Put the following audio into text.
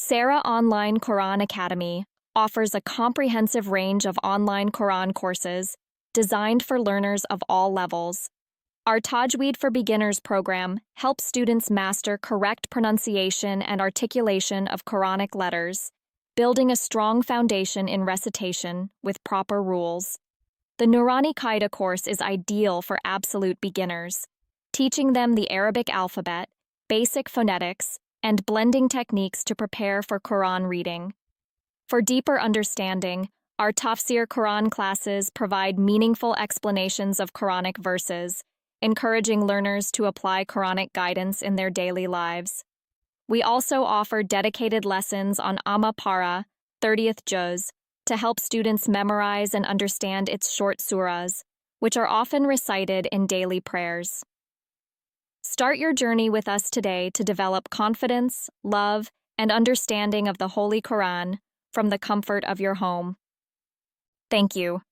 Sarah Online Quran Academy offers a comprehensive range of online Quran courses designed for learners of all levels. Our Tajweed for Beginners program helps students master correct pronunciation and articulation of Quranic letters, building a strong foundation in recitation with proper rules. The Noorani Qaida course is ideal for absolute beginners, teaching them the Arabic alphabet, basic phonetics, and blending techniques to prepare for Quran reading. For deeper understanding, our Tafseer Quran classes provide meaningful explanations of Quranic verses, encouraging learners to apply Quranic guidance in their daily lives. We also offer dedicated lessons on Amma Para, 30th juz, to help students memorize and understand its short surahs, which are often recited in daily prayers. Start your journey with us today to develop confidence, love, and understanding of the Holy Quran from the comfort of your home. Thank you.